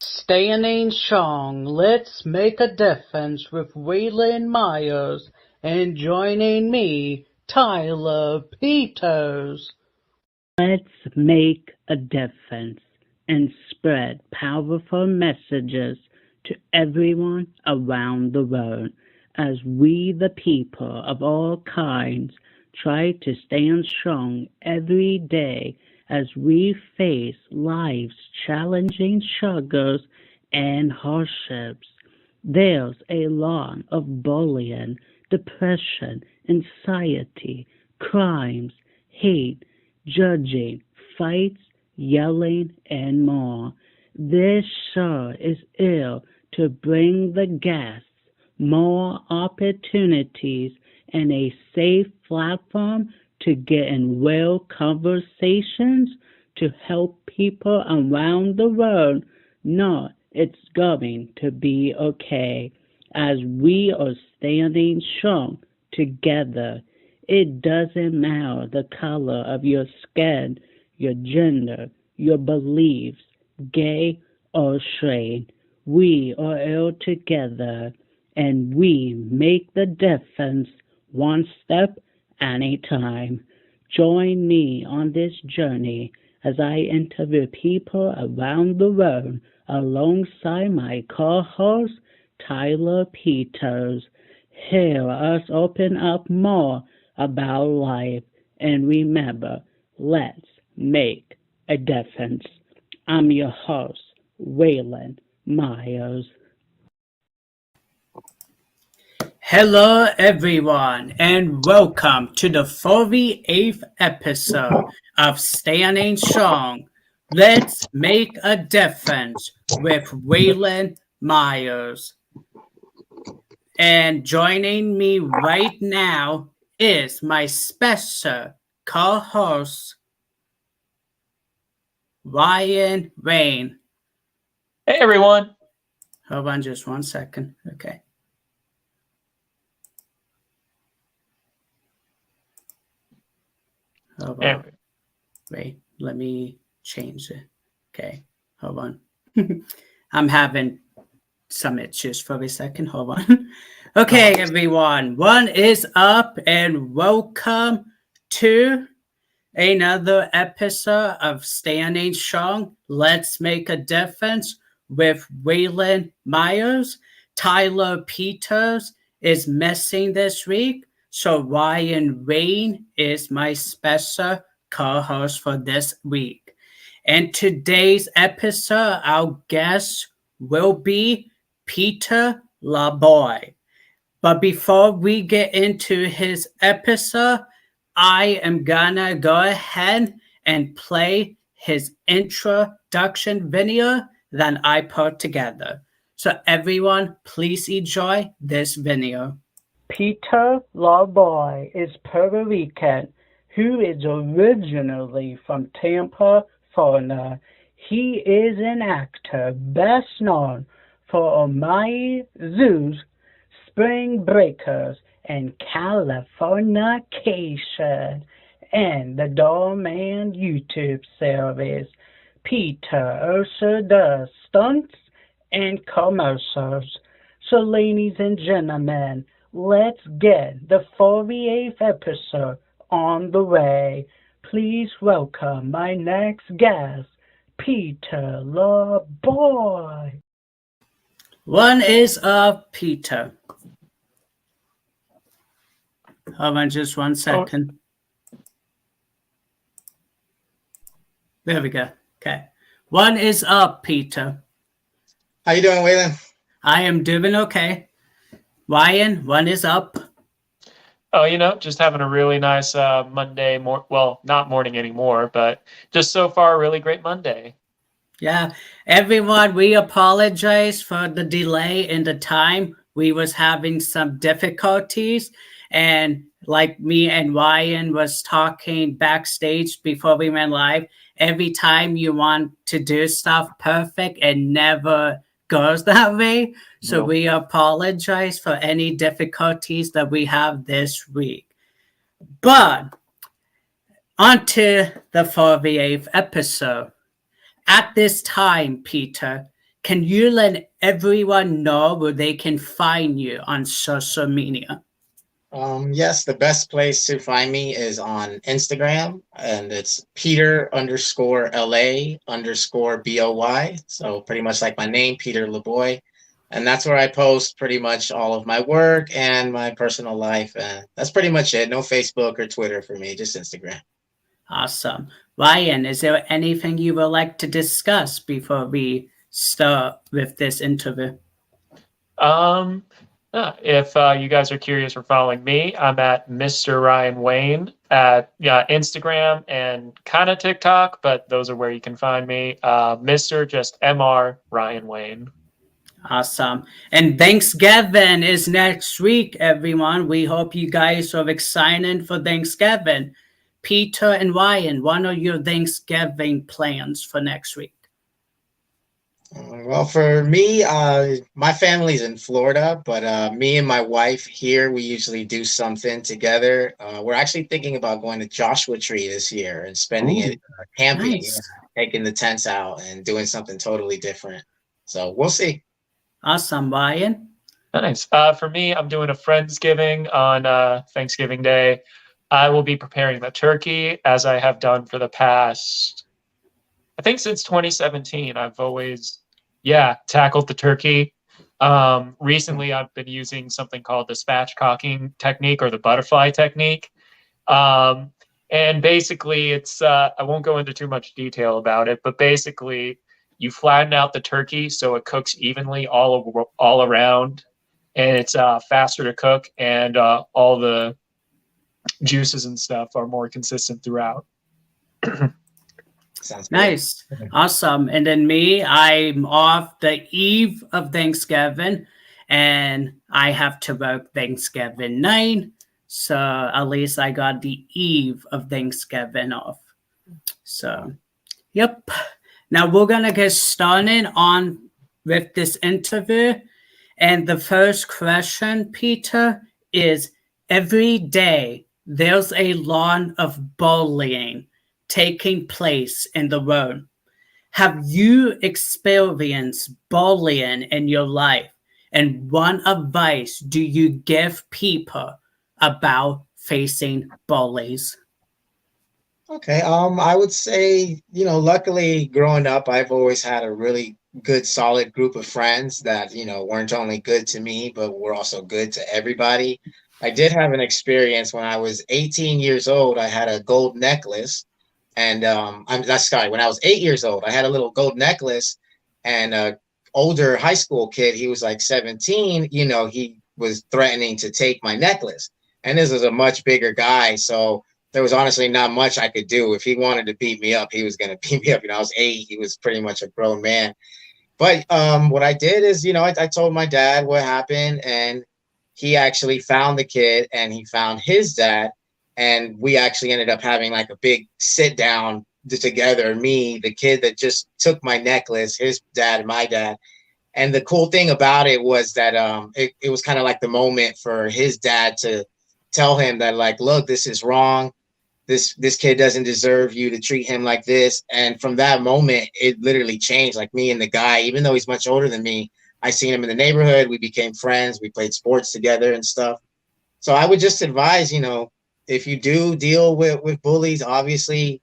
Standing strong, let's make a difference with Waylon Myers and joining me, Tyler Peters. Let's make a difference and spread powerful messages to everyone around the world as we, the people of all kinds, try to stand strong every day as we face life's challenging struggles and hardships. There's a lot of bullying, depression, anxiety, crimes, hate, judging, fights, yelling, and more. This show is ill to bring the guests more opportunities and a safe platform to get in real conversations to help people around the world know it's going to be okay as we are standing strong together. It doesn't matter the color of your skin, your gender, your beliefs, gay or straight. We are all together and we make the difference one step at a time. Join me on this journey as I interview people around the world alongside my co-host Tyler Peters. Hear us open up more about life and remember, let's make a difference. I'm your host, Waylon Myers. Hello everyone and welcome to the 48th episode of Standing Strong. Let's make a difference with Waylon Myers. And joining me right now is my special co-host, Ryan Rain. Hey everyone. Hold on just 1 second. Okay. Hold on. Wait, let me change it. Okay, hold on. I'm having some issues for a second. Hold on. Okay, everyone. One is up and welcome to another episode of Standing Strong. Let's make a difference with Waylon Myers. Tyler Peters is missing this week. So Ryan Rain is my special co-host for this week. And today's episode, our guest will be Peter Laboy. But before we get into his episode, I am gonna go ahead and play his introduction video that I put together. So everyone, please enjoy this video. Peter Laboy is Puerto Rican, who is originally from Tampa, Florida. He is an actor best known for Almighty Zeus, Spring Breakers, and Californication, and the Dhar Mann YouTube Series. Peter also does stunts and commercials. So ladies and gentlemen, let's get the 48th episode on the way. Please welcome my next guest, Peter Laboy. One is Peter. Hold on just 1 second. There we go. Okay. One is up, Peter. How you doing, Waylon? I am doing okay. Ryan, one is up. Oh, just having a really nice Monday. Well, not morning anymore, but just so far, a really great Monday. Yeah, everyone, we apologize for the delay in the time. We was having some difficulties, and like me and Ryan was talking backstage before we went live, every time you want to do stuff perfect, it never goes that way. So we apologize for any difficulties that we have this week. But on to the 48th episode. At this time, Peter, can you let everyone know where they can find you on social media? Yes, the best place to find me is on Instagram, and it's Peter_LA_BOY. So pretty much like my name, Peter Laboy. And that's where I post pretty much all of my work and my personal life. And that's pretty much it. No Facebook or Twitter for me, just Instagram. Awesome. Ryan, is there anything you would like to discuss before we start with this interview? If you guys are curious for following me, I'm at Mr. Ryan Wayne at Instagram and kind of TikTok, but those are where you can find me. Mr. just Mr. Ryan Wayne. Awesome. And Thanksgiving is next week, everyone. We hope you guys are excited for Thanksgiving. Peter and Ryan, what are your Thanksgiving plans for next week? Well, for me, my family's in Florida, but me and my wife here, we usually do something together. We're actually thinking about going to Joshua Tree this year and spending it camping, Nice. taking the tents out and doing something totally different. So we'll see. Awesome, Ryan. Nice. For me, I'm doing a Friendsgiving on Thanksgiving Day. I will be preparing the turkey as I have done for the past, I think since 2017. I've always, tackled the turkey. Recently, I've been using something called the spatchcocking technique or the butterfly technique. And basically, it's, I won't go into too much detail about it, but basically, you flatten out the turkey so it cooks evenly all around, and it's faster to cook, and all the juices and stuff are more consistent throughout. Sounds nice. Good. Awesome. And then me, I'm off the eve of Thanksgiving, and I have to work Thanksgiving night. So at least I got the eve of Thanksgiving off. So, yep. Now we're going to get started on with this interview. And the first question, Peter, is every day there's a lot of bullying taking place in the world. Have you experienced bullying in your life? And what advice do you give people about facing bullies? Okay. I would say, luckily growing up, I've always had a really good, solid group of friends that, weren't only good to me, but were also good to everybody. I did have an experience when I was 18 years old. I had a gold necklace. And when I was 8 years old, I had a little gold necklace, and a older high school kid, he was like 17, he was threatening to take my necklace. And this was a much bigger guy. So there was honestly not much I could do. If he wanted to beat me up, he was going to beat me up. I was 8. He was pretty much a grown man. But what I did is, I told my dad what happened, and he actually found the kid, and he found his dad. And we actually ended up having like a big sit down together, me, the kid that just took my necklace, his dad, my dad. And the cool thing about it was that it was kind of like the moment for his dad to tell him that, like, look, this is wrong. This kid doesn't deserve you to treat him like this. And from that moment, it literally changed. Like, me and the guy, even though he's much older than me, I seen him in the neighborhood. We became friends. We played sports together and stuff. So I would just advise, if you do deal with bullies, obviously,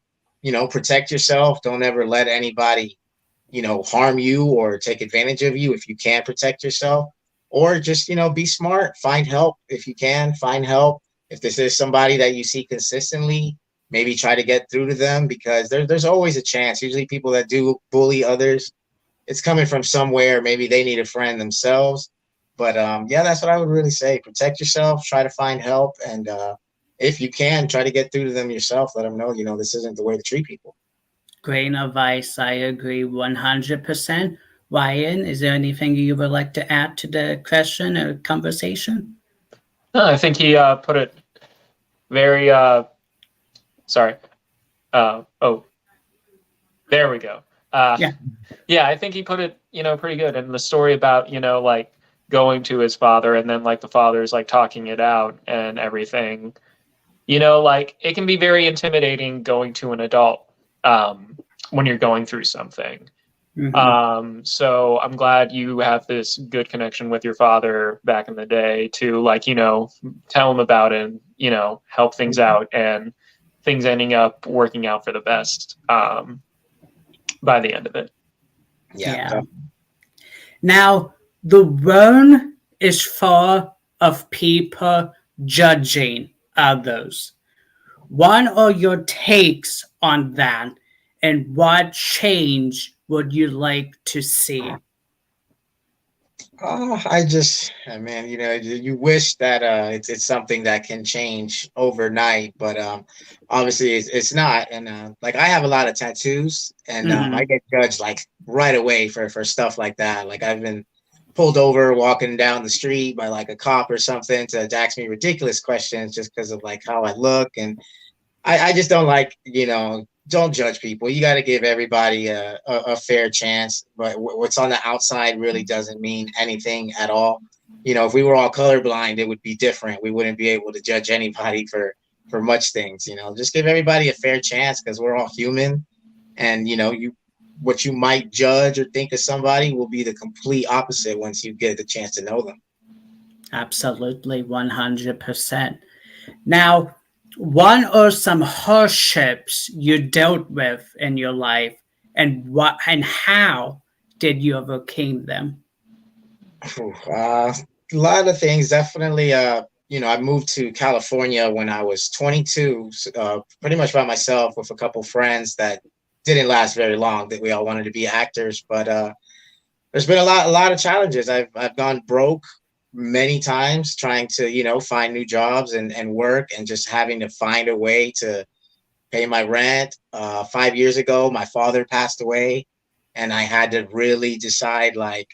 protect yourself. Don't ever let anybody, harm you or take advantage of you if you can't protect yourself. Or just, be smart. Find help if you can. Find help. If this is somebody that you see consistently, maybe try to get through to them, because there's always a chance. Usually people that do bully others, it's coming from somewhere. Maybe they need a friend themselves. But that's what I would really say. Protect yourself. Try to find help. And if you can, try to get through to them yourself. Let them know, this isn't the way to treat people. Great advice. I agree 100%. Ryan, is there anything you would like to add to the question or conversation? No, I think he put it very, sorry. There we go. I think he put it, pretty good. And the story about, like going to his father, and then like the father's like talking it out and everything. Like it can be very intimidating going to an adult when you're going through something. So I'm glad you have this good connection with your father back in the day to, like, tell him about it and, help things out, and things ending up working out for the best by the end of it. Yeah. Now, the world is full of people judging others. What are your takes on that, and what change would you like to see? Man, you wish that it's something that can change overnight, but obviously it's not. And like, I have a lot of tattoos, and I get judged like right away for stuff like that. Like, I've been pulled over walking down the street by like a cop or something to ask me ridiculous questions just because of like how I look. And I just don't like, don't judge people. You got to give everybody a fair chance. But what's on the outside really doesn't mean anything at all. If we were all colorblind, it would be different. We wouldn't be able to judge anybody for much things. Just give everybody a fair chance, because we're all human. And what you might judge or think of somebody will be the complete opposite once you get the chance to know them. Absolutely, 100%. Now, what are some hardships you dealt with in your life, and how did you overcome them? A lot of things. Definitely, I moved to California when I was 22, pretty much by myself with a couple friends that didn't last very long. That we all wanted to be actors, but there's been a lot of challenges. I've gone broke many times trying to find new jobs and work, and just having to find a way to pay my rent. 5 years ago, my father passed away, and I had to really decide, like,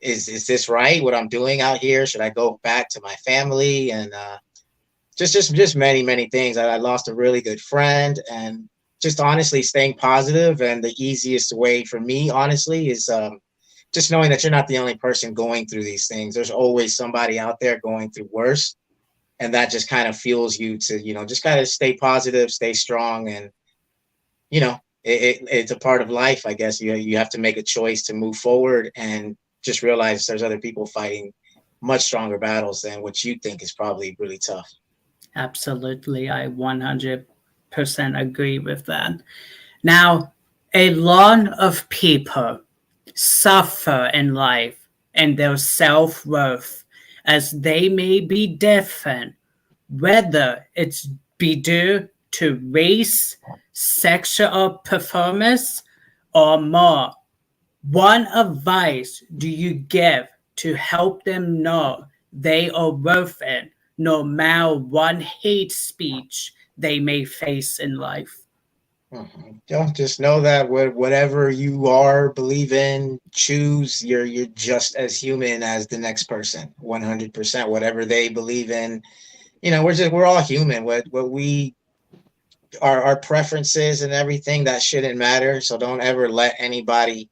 is this right, what I'm doing out here? Should I go back to my family? And just many things. I lost a really good friend, and just honestly staying positive. And the easiest way for me, honestly, is just knowing that you're not the only person going through these things. There's always somebody out there going through worse. And that just kind of fuels you to, just kind of stay positive, stay strong. And, it's a part of life, I guess. You have to make a choice to move forward, and just realize there's other people fighting much stronger battles than what you think is probably really tough. Absolutely. I 100% agree with that. Now, a lot of people suffer in life and their self-worth, as they may be different, whether it's be due to race, sexual performance, or more. What advice do you give to help them know they are worth it, no matter what hate speech they may face in life? Just know that whatever you are, believe in, choose, you're just as human as the next person. 100%. Whatever they believe in, we're all human. What we our preferences and everything, that shouldn't matter. So don't ever let anybody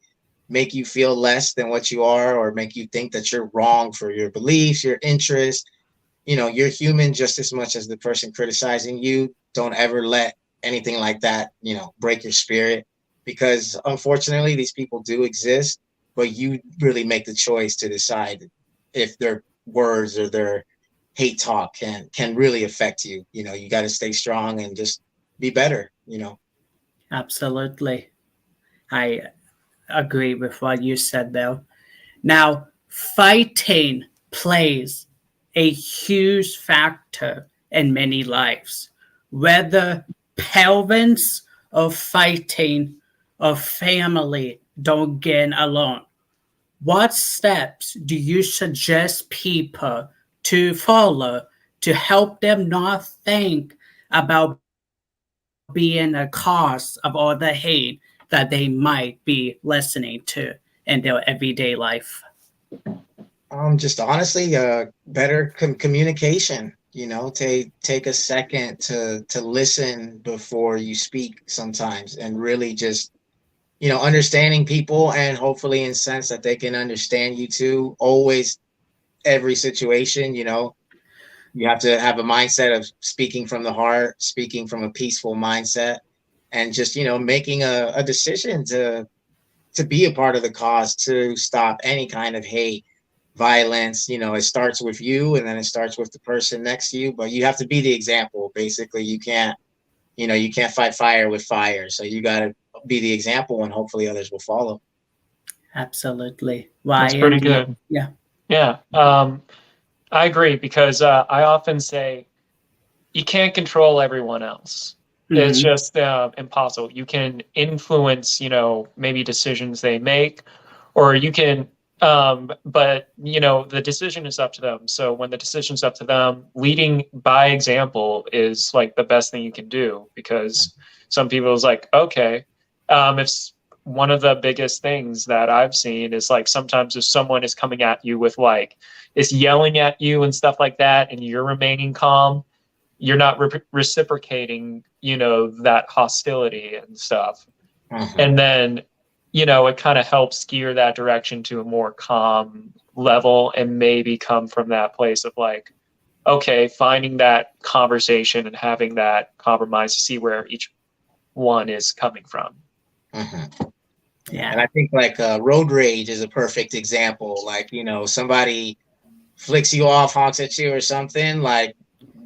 make you feel less than what you are, or make you think that you're wrong for your beliefs, your interests. You're human just as much as the person criticizing you. Don't ever let anything like that, break your spirit, because unfortunately these people do exist, but you really make the choice to decide if their words or their hate talk can really affect you. You got to stay strong and just be better. Absolutely. I agree with what you said there. Now, fighting plays a huge factor in many lives, whether parents or fighting or family don't get along. What steps do you suggest people to follow to help them not think about being a cause of all the hate that they might be listening to in their everyday life? Just honestly, better communication. Take a second to listen before you speak sometimes, and really just understanding people, and hopefully in sense that they can understand you too. Always, every situation, you have to have a mindset of speaking from the heart, speaking from a peaceful mindset, and just making a decision to to be a part of the cause to stop any kind of hate, violence. You know, it starts with you, and then it starts with the person next to you. But you have to be the example. Basically, you can't fight fire with fire. So you got to be the example, and hopefully others will follow. Absolutely. That's Ryan, pretty do you- good. Yeah. Yeah. I agree because I often say you can't control everyone else. It's Mhm. just impossible. You can influence, maybe decisions they make, or you can, but the decision is up to them. So when the decision's up to them, leading by example is like the best thing you can do, because some people is like, okay, if one of the biggest things that I've seen is like sometimes if someone is coming at you with like is yelling at you and stuff like that, and you're remaining calm, you're not reciprocating, that hostility and stuff. And then, it kind of helps gear that direction to a more calm level, and maybe come from that place of like, okay, finding that conversation and having that compromise to see where each one is coming from. Yeah. And I think like road rage is a perfect example. Like, somebody flicks you off, honks at you or something, like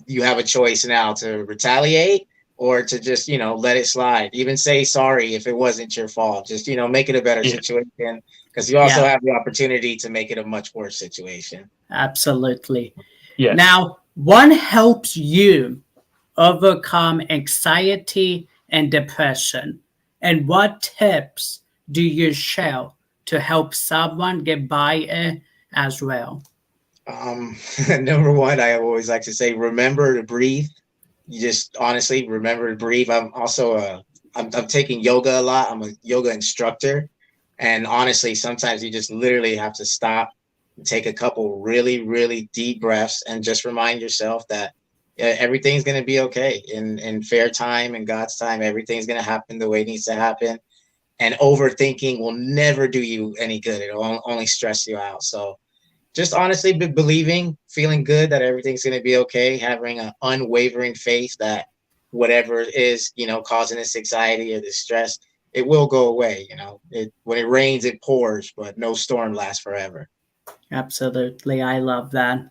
you have a choice now to retaliate or to just, let it slide. Even say sorry if it wasn't your fault. Just, make it a better situation, because you also have the opportunity to make it a much worse situation. Absolutely. Yes. Now, what helps you overcome anxiety and depression? And what tips do you share to help someone get by it as well? Number one, I always like to say, remember to breathe. You just honestly remember to breathe. I'm also I'm taking yoga a lot. I'm a yoga instructor, and honestly, sometimes you just literally have to stop, take a couple really, really deep breaths, and just remind yourself that everything's going to be okay in fair time and God's time. Everything's going to happen the way it needs to happen, and overthinking will never do you any good. It'll only stress you out. So just honestly believing, feeling good that everything's going to be okay, having an unwavering faith that whatever is, causing this anxiety or this stress, it will go away. When it rains, it pours, but no storm lasts forever. Absolutely. I love that.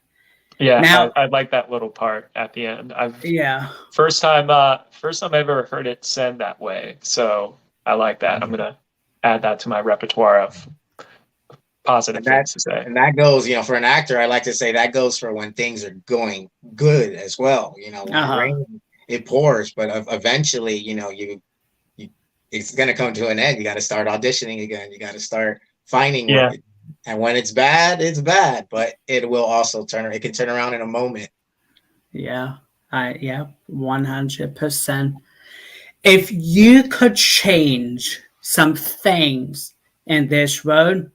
Yeah, Now, I like that little part at the end. yeah. First time I've ever heard it said that way. So I like that. I'm gonna add that to my repertoire of positive things to say. And that goes, for an actor, I like to say that goes for when things are going good as well. When it rains, it pours, but eventually, it's going to come to an end. You got to start auditioning again. You got to start finding work. And when it's bad, but it will also it can turn around in a moment. Yeah. 100%. If you could change some things in this world,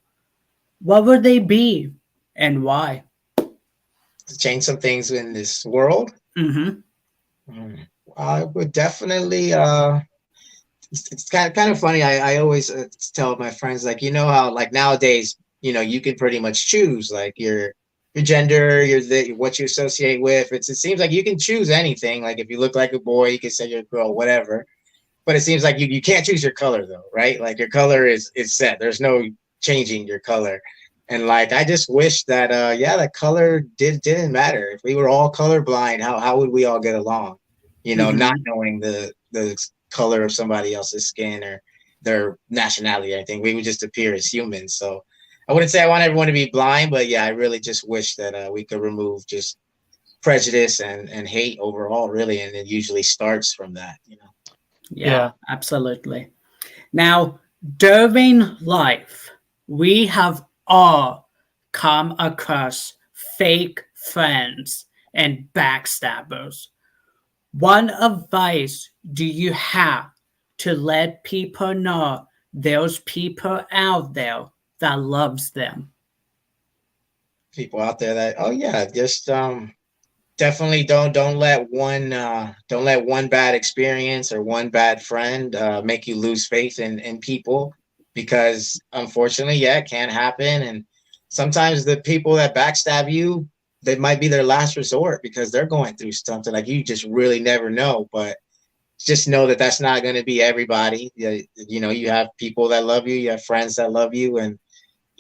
what would they be and why? To change some things in this world? I would definitely it's kind of funny. I always tell my friends, like, how like nowadays, you can pretty much choose like your gender, what you associate with. It seems like you can choose anything. Like if you look like a boy, you can say you're a girl, whatever. But it seems like you can't choose your color though, right? Like your color is set. There's no changing your color. And like I just wish that that color didn't matter. If we were all colorblind, how would we all get along? Not knowing the color of somebody else's skin or their nationality. I think we would just appear as humans. So I wouldn't say I want everyone to be blind, but yeah, I really just wish that we could remove just prejudice and hate overall, really. And it usually starts from that, Yeah, absolutely. Now, during life, we have all come across fake friends and backstabbers. What advice do you have to let people know there's people out there that loves them? People out there that, just definitely don't let one bad experience or one bad friend make you lose faith in people, because unfortunately, it can happen. And sometimes the people that backstab you, that might be their last resort because they're going through something like you just really never know. But just know that that's not going to be everybody. You know, you have people that love you, you have friends that love you, and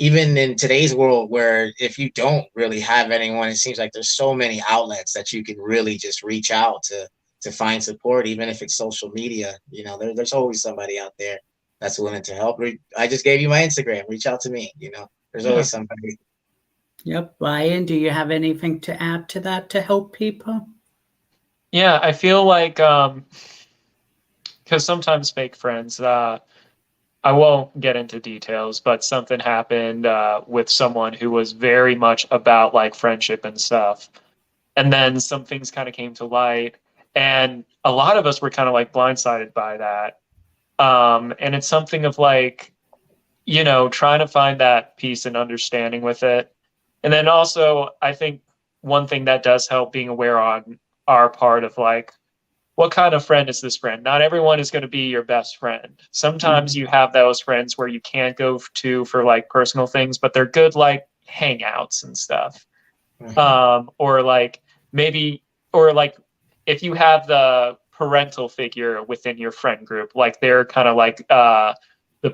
even in today's world where if you don't really have anyone, it seems like there's so many outlets that you can really just reach out to find support, even if it's social media. You know, there's always somebody out there that's willing to help. I just gave you my Instagram. Reach out to me. You know, there's always somebody. Yep. Ryan, do you have anything to add to that to help people? Yeah, I feel like because sometimes fake friends, I won't get into details, but something happened with someone who was very much about like friendship and stuff. And then some things kind of came to light, and a lot of us were kind of like blindsided by that. And it's something of like, you know, trying to find that peace and understanding with it. And then also, I think one thing that does help being aware on our part of like, what kind of friend is this friend? Not everyone is going to be your best friend. Sometimes you have those friends where you can't go to for like personal things, but they're good like hangouts and stuff. Or like maybe, or like if you have the parental figure within your friend group, like they're kind of like the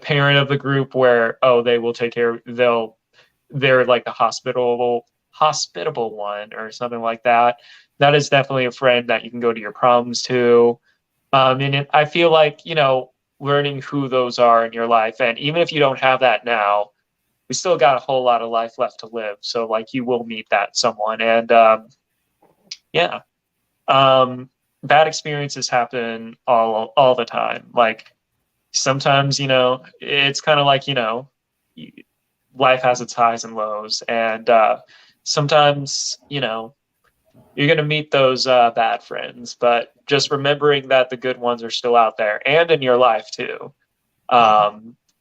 parent of the group where, oh, they will take care, they're like the hospitable one or something like that. That is definitely a friend that you can go to your problems to. And I feel like, you know, learning who those are in your life, and even if you don't have that now, we still got a whole lot of life left to live. So like you will meet that someone. And bad experiences happen all the time. Like sometimes, you know, it's kind of like, you know, life has its highs and lows. And sometimes, you know, you're going to meet those bad friends, but just remembering that the good ones are still out there and in your life too,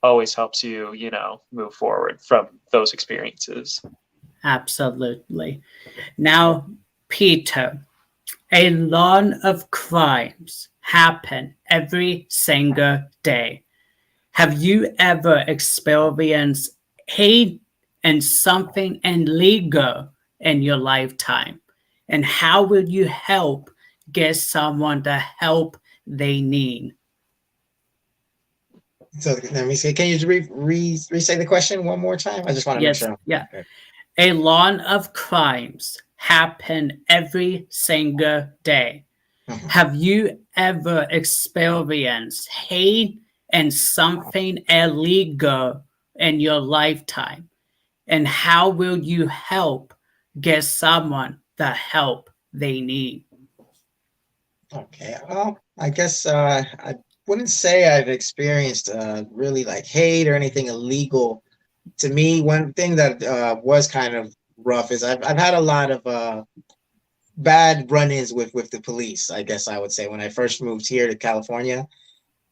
always helps you, you know, move forward from those experiences. Absolutely. Now, Peter, a lot of crimes happen every single day. Have you ever experienced hate and something illegal in your lifetime? And how will you help get someone the help they need? So let me see. Can you re-say the question one more time? I just want to make sure. Yeah. A lot of crimes happen every single day. Have you ever experienced hate and something illegal in your lifetime? And how will you help get someone the help they need? Okay. Well, I guess I wouldn't say I've experienced really like hate or anything illegal. To me, one thing that was kind of rough is I've had a lot of bad run-ins with the police, I guess I would say, when I first moved here to California.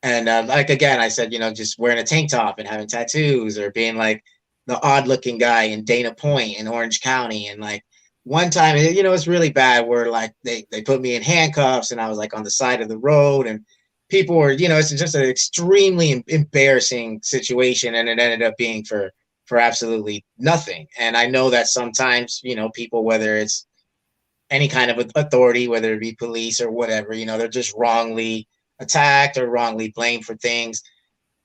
And like, again, I said, you know, just wearing a tank top and having tattoos, or being like the odd looking guy in Dana Point in Orange County. And like one time, you know, it's really bad where like they put me in handcuffs and I was like on the side of the road, and people were, you know, it's just an extremely embarrassing situation. And it ended up being for absolutely nothing. And I know that sometimes, you know, people, whether it's any kind of authority, whether it be police or whatever, you know, they're just wrongly attacked or wrongly blamed for things.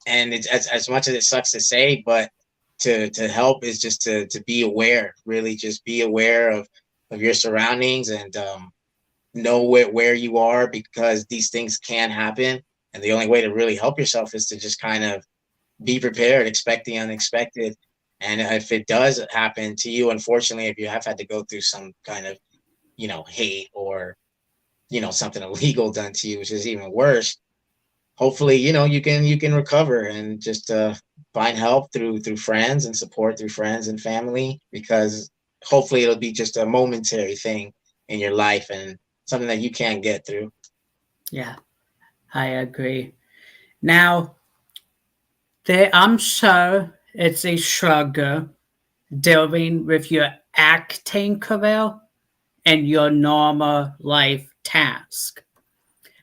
And it's as much as it sucks to say, but to help is just to be aware, really just be aware of your surroundings, and know where you are, because these things can happen. And the only way to really help yourself is to just kind of be prepared, expect the unexpected. And if it does happen to you, unfortunately, if you have had to go through some kind of, you know, hate or, you know, something illegal done to you, which is even worse, hopefully, you know, you can recover and just find help through friends and support through friends and family, because hopefully it'll be just a momentary thing in your life and something that you can get through. Yeah, I agree. Now, I'm sure it's a struggle dealing with your acting career and your normal life task.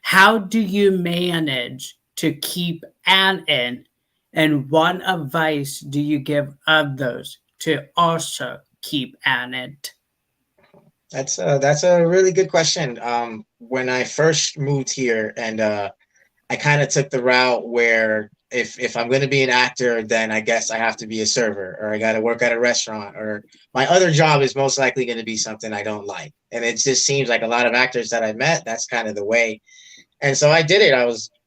How do you manage to keep acting, and what advice do you give others to also keep at it? That's a really good question. when I first moved here, and I kind of took the route where if I'm going to be an actor, then I guess I have to be a server, or I got to work at a restaurant, or my other job is most likely going to be something I don't like. And it just seems like a lot of actors that I met, that's kind of the way. And so I did it.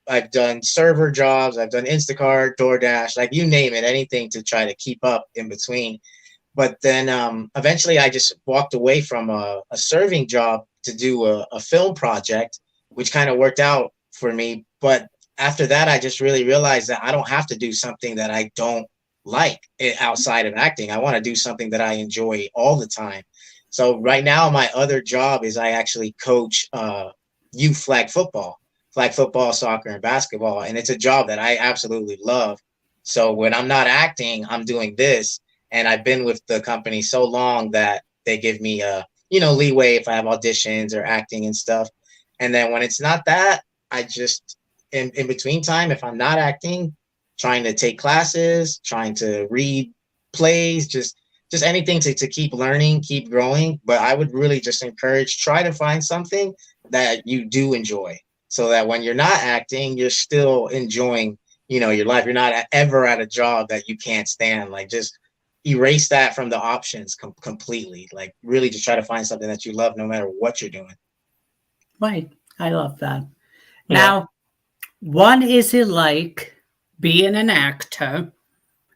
I've done server jobs, I've done Instacart, DoorDash, like you name it, anything to try to keep up in between. But then eventually I just walked away from a serving job to do a film project, which kind of worked out for me. But after that, I just really realized that I don't have to do something that I don't like outside of acting. I want to do something that I enjoy all the time. So right now, my other job is I actually coach youth flag football, soccer, and basketball. And it's a job that I absolutely love. So when I'm not acting, I'm doing this. And I've been with the company so long that they give me leeway if I have auditions or acting and stuff. And then when it's not that, I just in between time, if I'm not acting, trying to take classes, trying to read plays, just anything to keep learning, keep growing. But I would really just encourage, try to find something that you do enjoy, so that when you're not acting, you're still enjoying, your life. You're not ever at a job that you can't stand. Like, just erase that from the options completely. Like, really just try to find something that you love no matter what you're doing. Right. I love that. Yeah. Now, what is it like being an actor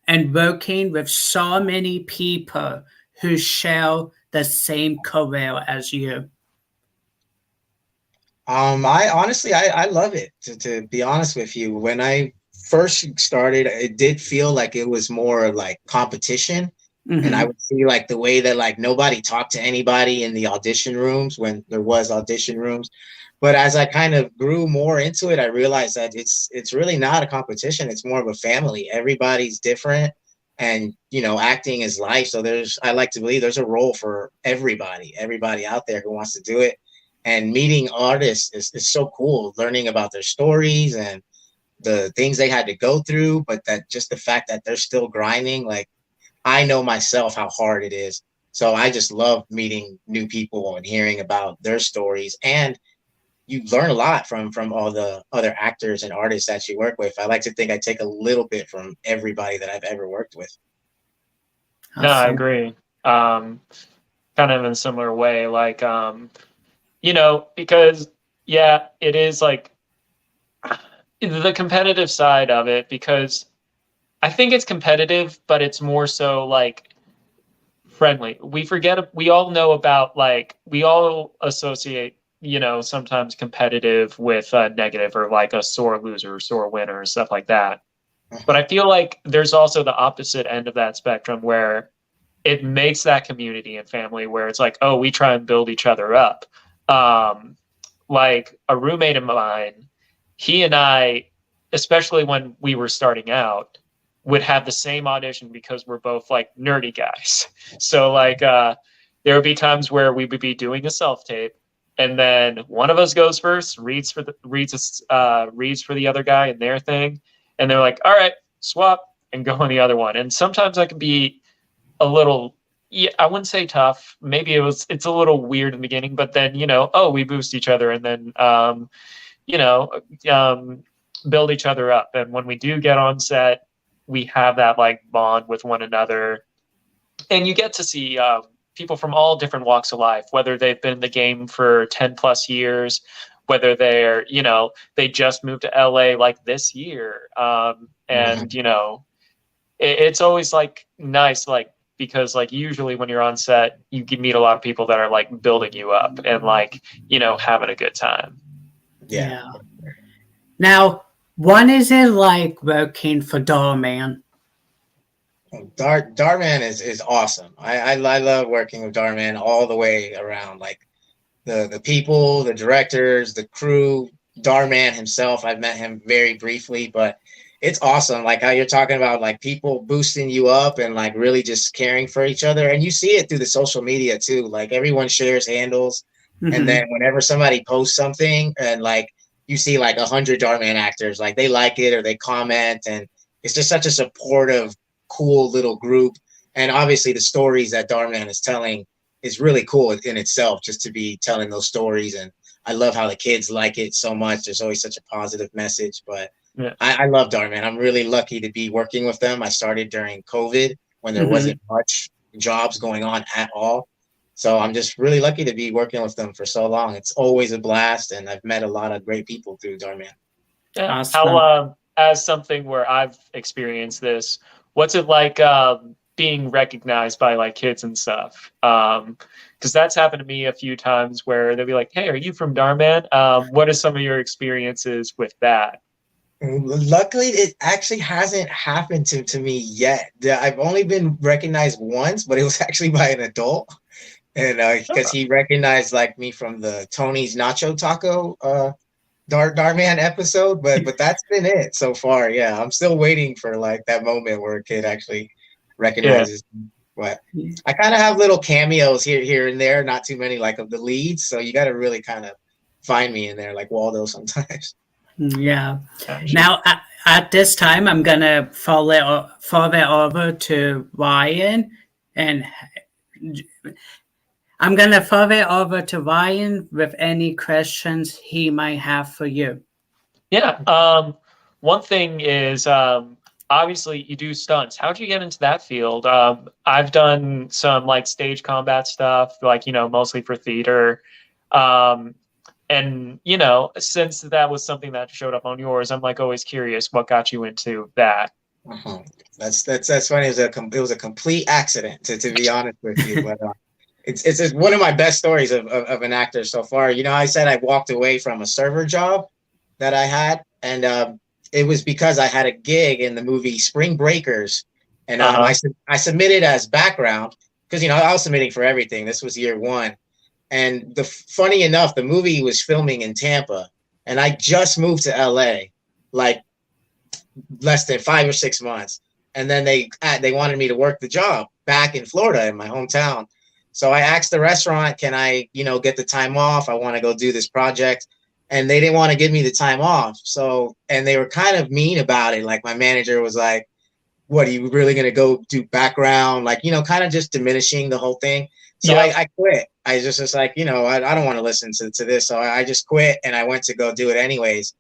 and working with so many people who share the same career as you? I honestly, I love it, to be honest with you. When I first started, it did feel like it was more like competition. And I would see like the way that like nobody talked to anybody in the audition rooms when there was audition rooms. But as I kind of grew more into it, I realized that it's really not a competition. It's more of a family. Everybody's different, and acting is life. So I like to believe there's a role for everybody out there who wants to do it. And meeting artists is so cool, learning about their stories and the things they had to go through, but that just the fact that they're still grinding. Like, I know myself how hard it is. So I just love meeting new people and hearing about their stories. And you learn a lot from all the other actors and artists that you work with. I like to think I take a little bit from everybody that I've ever worked with. No, I Awesome. agree. Kind of in a similar way, like, because it is like the competitive side of it, because I think it's competitive, but it's more so like friendly. We all know about, like, we all associate, sometimes competitive with negative, or like a sore loser, sore winner, stuff like that. But I feel like there's also the opposite end of that spectrum, where it makes that community and family, where it's like, oh, we try and build each other up. Like a roommate of mine, he and I, especially when we were starting out, would have the same audition because we're both like nerdy guys. So like there would be times where we would be doing a self-tape, and then one of us goes first, reads for the other guy and their thing, and they're like, all right, swap, and go on the other one. And sometimes that can be a little, I wouldn't say tough. Maybe it's a little weird in the beginning, but then, we boost each other, and then, build each other up. And when we do get on set, we have that like bond with one another, and you get to see people from all different walks of life, whether they've been in the game for 10 plus years, whether they're, they just moved to LA like this year. And, it's always like nice, like, because like usually when you're on set, you can meet a lot of people that are like building you up and like, having a good time. Yeah. Now, what is it like working for Dhar Mann? Dhar Mann is awesome. I love working with Dhar Mann all the way around. Like the people, the directors, the crew, Dhar Mann himself. I've met him very briefly, but it's awesome. Like how you're talking about, like people boosting you up and like really just caring for each other. And you see it through the social media too. Like everyone shares handles. And then whenever somebody posts something and like you see like 100 Dhar Mann actors, like they like it or they comment, and it's just such a supportive, cool little group. And obviously the stories that Dhar Mann is telling is really cool in itself, just to be telling those stories. And I love how the kids like it so much. There's always such a positive message. But Yeah. I love Dhar Mann. I'm really lucky to be working with them. I started during COVID when there wasn't much jobs going on at all. So I'm just really lucky to be working with them for so long. It's always a blast, and I've met a lot of great people through Dhar Mann. Yeah. Awesome. How, as something where I've experienced this, what's it like being recognized by like kids and stuff? Because that's happened to me a few times where they'll be like, "Hey, are you from Dhar Mann?" What are some of your experiences with that? Luckily, it actually hasn't happened to me yet. I've only been recognized once, but it was actually by an adult. And because he recognized like me from the Tony's Nacho Taco Dhar Mann episode, but that's been it so far. Yeah, I'm still waiting for like that moment where a kid actually recognizes me. But I kind of have little cameos here and there, not too many like of the leads. So you got to really kind of find me in there, like Waldo sometimes. Yeah. Now, at this time, I'm going to forward over to Ryan, and I'm going to forward over to Ryan with any questions he might have for you. Yeah. One thing is, obviously you do stunts. How'd you get into that field? I've done some like stage combat stuff, like, mostly for theater. And, since that was something that showed up on yours, I'm like always curious what got you into that. That's funny. It was a complete accident, to be honest with you. But it's one of my best stories of an actor so far. I said I walked away from a server job that I had, and it was because I had a gig in the movie Spring Breakers, and I submitted as background because I was submitting for everything. This was year one. And funny enough, the movie was filming in Tampa, and I just moved to LA, like less than 5 or 6 months. And then they wanted me to work the job back in Florida in my hometown. So I asked the restaurant, can I, get the time off? I want to go do this project. And they didn't want to give me the time off. So, and they were kind of mean about it. Like my manager was like, what, are you really going to go do background? Like, kind of just diminishing the whole thing. So yeah. I quit. I just like, I don't want to listen to this. So I just quit and I went to go do it anyways.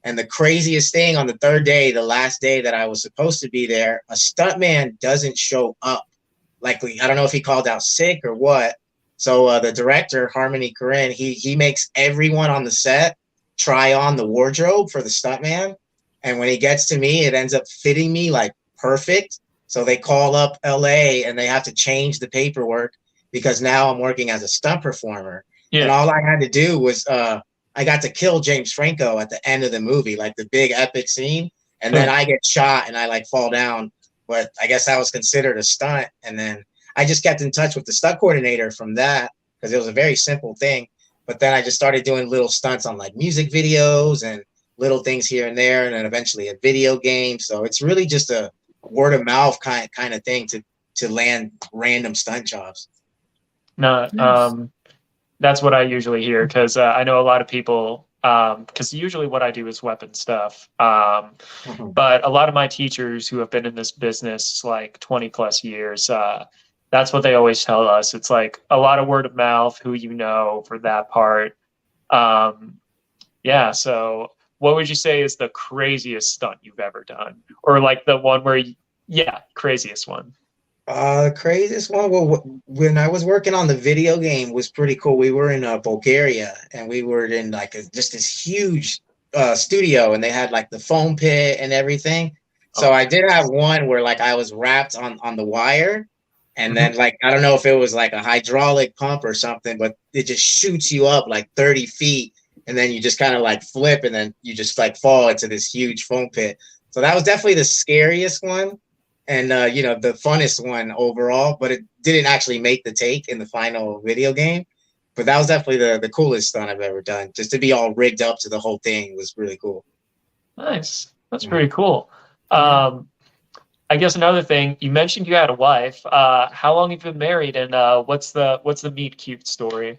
And the craziest thing, on the third day, the last day that I was supposed to be there, a stuntman doesn't show up. Likely, I don't know if he called out sick or what. So the director, Harmony Korine, he makes everyone on the set try on the wardrobe for the stuntman. And when he gets to me, it ends up fitting me like perfect. So they call up LA and they have to change the paperwork because now I'm working as a stunt performer. Yeah. And all I had to do was I got to kill James Franco at the end of the movie, like the big epic scene. And then I get shot and I like fall down. But I guess that was considered a stunt. And then I just kept in touch with the stunt coordinator from that because it was a very simple thing. But then I just started doing little stunts on like music videos and little things here and there, and then eventually a video game. So it's really just a word of mouth kind of thing to land random stunt jobs. No, nice. That's what I usually hear because I know a lot of people, because usually what I do is weapon stuff. But a lot of my teachers who have been in this business like 20 plus years, that's what they always tell us. It's like a lot of word of mouth, who for that part. Yeah. So what would you say is the craziest stunt you've ever done? Or like the one where, craziest one. The craziest one, well, when I was working on the video game was pretty cool. We were in Bulgaria, and we were in like just this huge studio, and they had like the foam pit and everything. So I did have one where like I was wrapped on the wire, and then like, I don't know if it was like a hydraulic pump or something, but it just shoots you up like 30 feet, and then you just kind of like flip, and then you just like fall into this huge foam pit. So that was definitely the scariest one. And, the funnest one overall, but it didn't actually make the take in the final video game. But that was definitely the coolest stunt I've ever done. Just to be all rigged up to the whole thing was really cool. Nice. That's pretty cool. I guess another thing, you mentioned you had a wife. How long have you been married, and what's the meet cute story?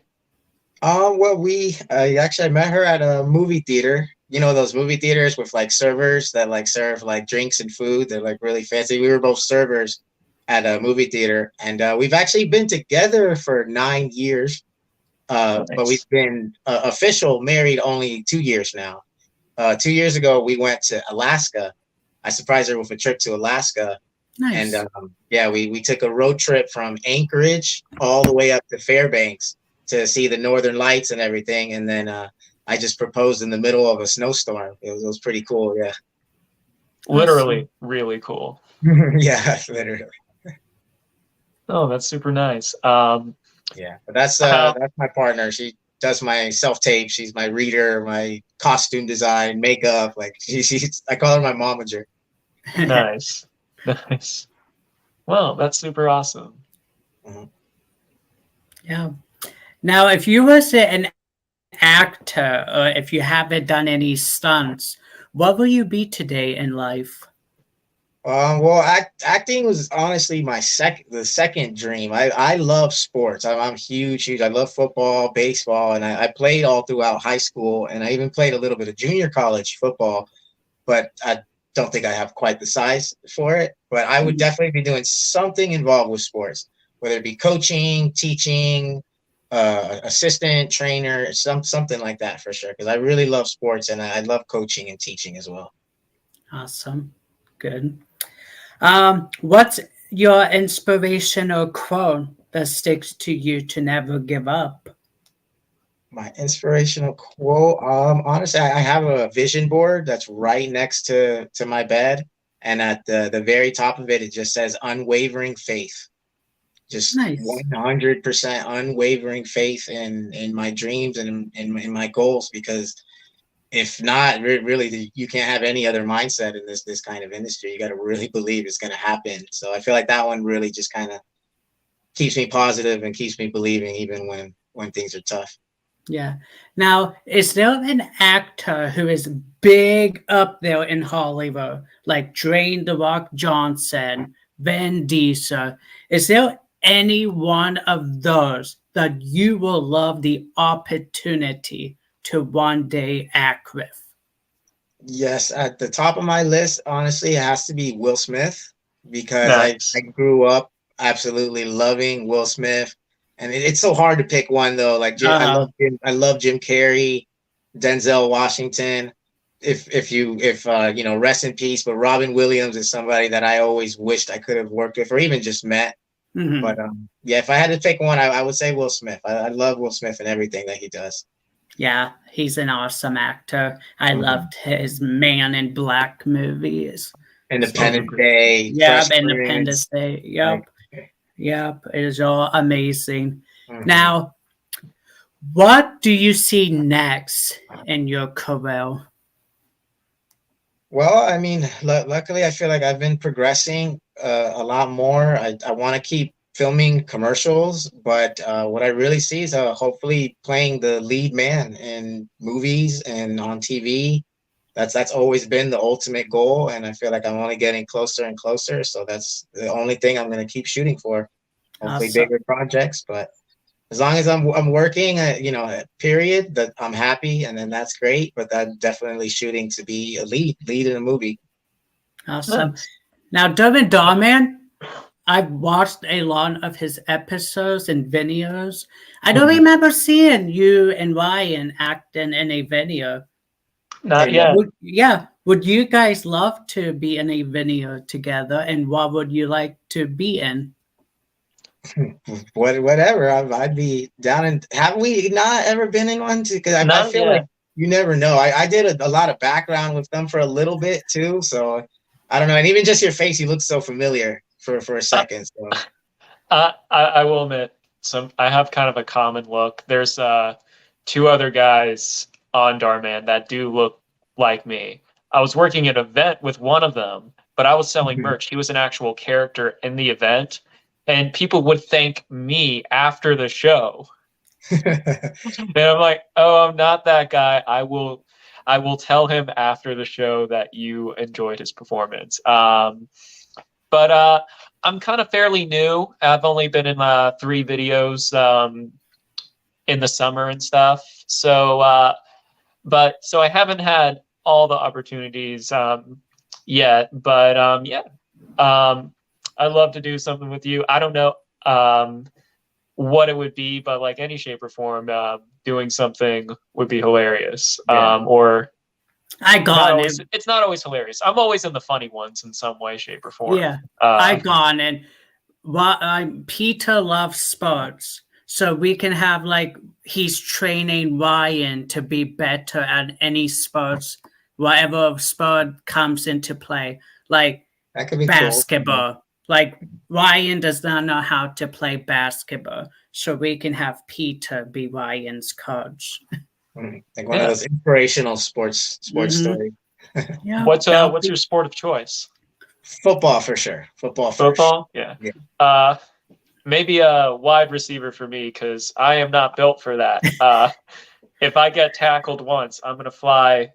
Well, I met her at a movie theater. Those movie theaters with like servers that like serve like drinks and food. They're like really fancy. We were both servers at a movie theater, and we've actually been together for 9 years. But Nice. we've been official married only 2 years now. 2 years ago, we went to Alaska. I surprised her with a trip to Alaska. Nice. And yeah, we took a road trip from Anchorage all the way up to Fairbanks to see the Northern Lights and everything. And then I just proposed in the middle of a snowstorm. It was pretty cool. Yeah. Literally really cool. Yeah, literally. Oh, that's super nice. Yeah, but that's How, my partner. She does my self tape. She's my reader, my costume design, makeup. Like she's I call her my momager. nice. Nice. Well, that's super awesome. Mhm. Yeah. Now, if you was an actor, or if you haven't done any stunts, what will you be today in life? Well, acting was honestly the second dream. I love sports. I'm huge. I love football, baseball, and I played all throughout high school, and I even played a little bit of junior college football. But I don't think I have quite the size for it. But I would definitely be doing something involved with sports, whether it be coaching, teaching, assistant, trainer, something like that for sure. Because I really love sports, and I love coaching and teaching as well. Awesome. Good. What's your inspirational quote that sticks to you to never give up? My inspirational quote. Honestly, I have a vision board that's right next to my bed, and at the very top of it, it just says unwavering faith. Just Nice. 100% unwavering faith in my dreams and in my goals. Because if not, really, you can't have any other mindset in this kind of industry. You got to really believe it's going to happen. So I feel like that one really just kind of keeps me positive and keeps me believing, even when things are tough. Yeah. Now, is there an actor who is big up there in Hollywood, like Dwayne "The Rock" Johnson, Vin Diesel? Is there any one of those that you will love the opportunity to one day act with? Yes, at the top of my list, honestly, it has to be Will Smith, because Nice. I grew up absolutely loving Will Smith, and it's so hard to pick one though. Like I love Jim Carrey, Denzel Washington. If you know, rest in peace. But Robin Williams is somebody that I always wished I could have worked with or even just met. Mhm. But yeah, if I had to pick one, I would say Will Smith. I love Will Smith and everything that he does. Yeah, he's an awesome actor. I loved his Man in Black movies. Independence Day, Yeah, Fresh Independence Prince. Day. Like, Yep. It is all amazing. mhm. Now, what do you see next in your career? Well, I mean, luckily, I feel like I've been progressing a lot more. I want to keep filming commercials, but what I really see is hopefully playing the lead man in movies and on TV. That's always been the ultimate goal, and I feel like I'm only getting closer and closer. So that's the only thing I'm going to keep shooting for. Hopefully, Awesome. bigger projects, but as long as I'm working, you know, period, that I'm happy, and then that's great. But I'm definitely shooting to be a lead in a movie. Awesome. Nice. Now, Dhar Mann, I've watched a lot of his episodes and videos. I don't remember seeing you and Ryan acting in a video. Not yet. Would you guys love to be in a video together? And what would you like to be in? Whatever. I'd be down. And have we not ever been in one? Because I Not feel yet. like you never know. I did a lot of background with them for a little bit too, so I don't know. And even just your face, you look so familiar for a second. So I will admit, I have kind of a common look. There's two other guys on Dhar Mann that do look like me. I was working at an event with one of them, but I was selling merch. He was an actual character in the event, and people would thank me after the show. And I'm like, oh, I'm not that guy. I will tell him after the show that you enjoyed his performance. But I'm kind of fairly new. I've only been in 3 videos in the summer and stuff. So so I haven't had all the opportunities yet. But yeah, I'd love to do something with you. I don't know. what it would be, but like any shape or form, doing something would be hilarious. Yeah. Or I not got always, it. it's not always hilarious. I'm always in the funny ones in some way, shape, or form. Yeah, I got it. Peter loves sports, so we can have like he's training Ryan to be better at any sports, whatever sport comes into play, like That could be basketball. Like Ryan does not know how to play basketball, so we can have Peter be Ryan's coach. cool. Like one of those inspirational sports stories. Yeah, What's your sport of choice? Football for sure. Football first. Football? Yeah. Maybe a wide receiver for me because I am not built for that. If I get tackled once, I'm gonna fly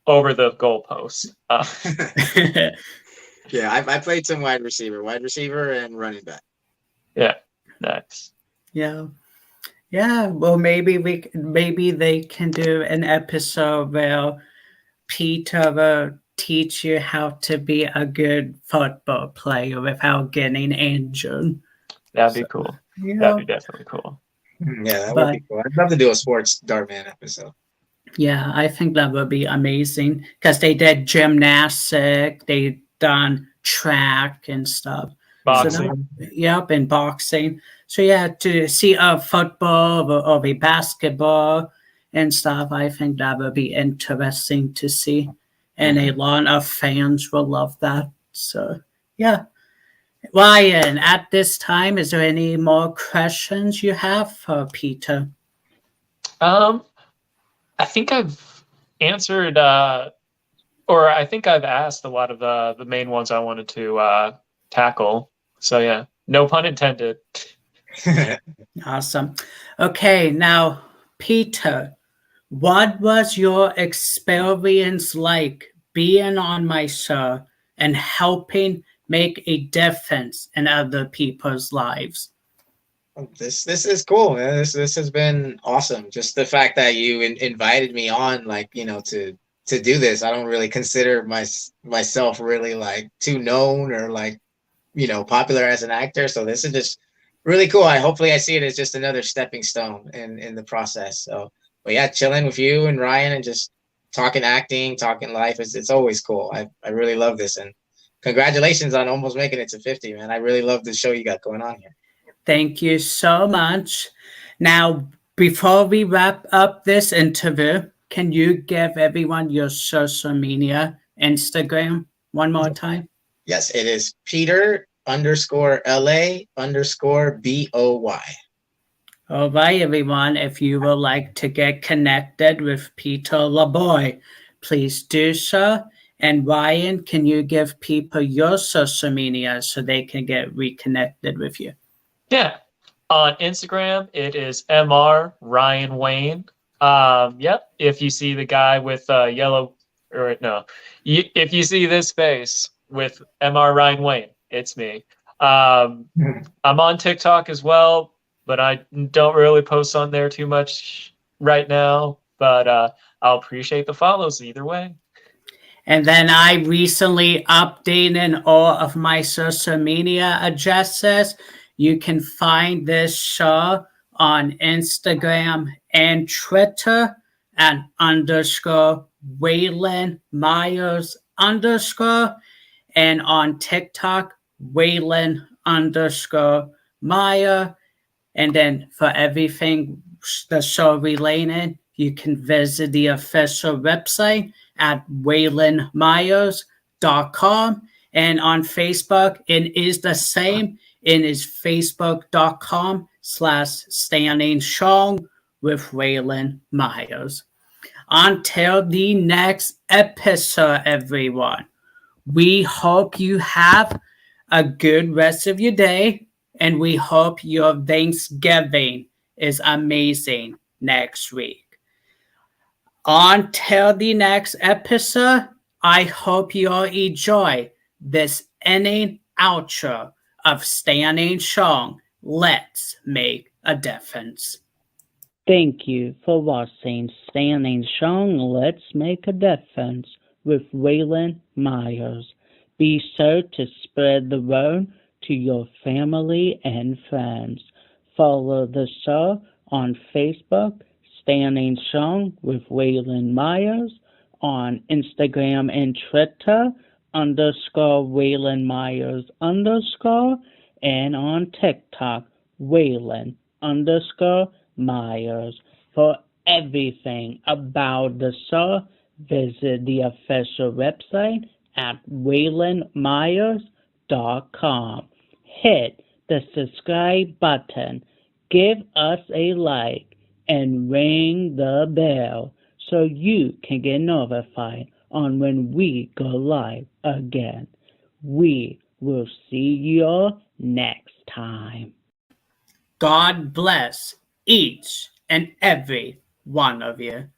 over the goalpost. Yeah, I played some wide receiver and running back. Yeah, nice. Yeah. Well, maybe they can do an episode where Peter will teach you how to be a good football player without getting injured. That'd be cool. Yeah. That'd be definitely cool. Yeah, that would be cool. I'd love to do a sports Dhar Mann episode. Yeah, I think that would be amazing because they did gymnastics, they done track and stuff. Boxing. So and boxing. So yeah, to see a football or a basketball and stuff, I think that would be interesting to see. And a lot of fans will love that. So yeah. Ryan, at this time, is there any more questions you have for Peter? I think I've answered, or I think I've asked a lot of the main ones I wanted to tackle. So yeah, no pun intended. Awesome. Okay, now, Peter, what was your experience like being on my show and helping make a difference in other people's lives? This is cool, man. This has been awesome. Just the fact that you invited me on, like, to do this. I don't really consider myself really like too known or like, popular as an actor. So this is just really cool. Hopefully I see it as just another stepping stone in the process. So, but yeah, chilling with you and Ryan and just talking acting, talking life. It's always cool. I really love this, and congratulations on almost making it to 50, man. I really love the show you got going on here. Thank you so much. Now, before we wrap up this interview, can you give everyone your social media, Instagram, one more time? Yes, it is Peter_LA_BOY. All right, everyone. If you would like to get connected with Peter Laboy, please do so. And Ryan, can you give people your social media so they can get reconnected with you? Yeah. On Instagram, it is Mr. Ryan Wayne. Yep. If you see the guy with yellow, or no, if you see this face with Mr. Ryan Wayne, it's me. I'm on TikTok as well, but I don't really post on there too much right now. But I'll appreciate the follows either way. And then I recently updated all of my social media addresses. You can find this show on Instagram and Twitter at _Waylon Myers _ and on TikTok, Waylon _Meyer. And then for everything the show related, you can visit the official website at waylonmyers.com. And on Facebook, it is the same. It is facebook.com/Standing Strong with Waylon Myers. Until the next episode, everyone, we hope you have a good rest of your day, and we hope your Thanksgiving is amazing next week. Until the next episode, I hope you all enjoy this ending outro of Standing Strong. Let's make a difference. Thank you for watching Standing Strong, Let's Make a Difference with Waylon Myers. Be sure to spread the word to your family and friends. Follow the show on Facebook, Standing Strong with Waylon Myers, on Instagram and Twitter, _Waylon Myers _, and on TikTok, Waylon_Myers. For everything about the show, visit the official website at waylonmyers.com. Hit the subscribe button, give us a like, and ring the bell so you can get notified on when we go live again. We will see you next time. God bless each and every one of you.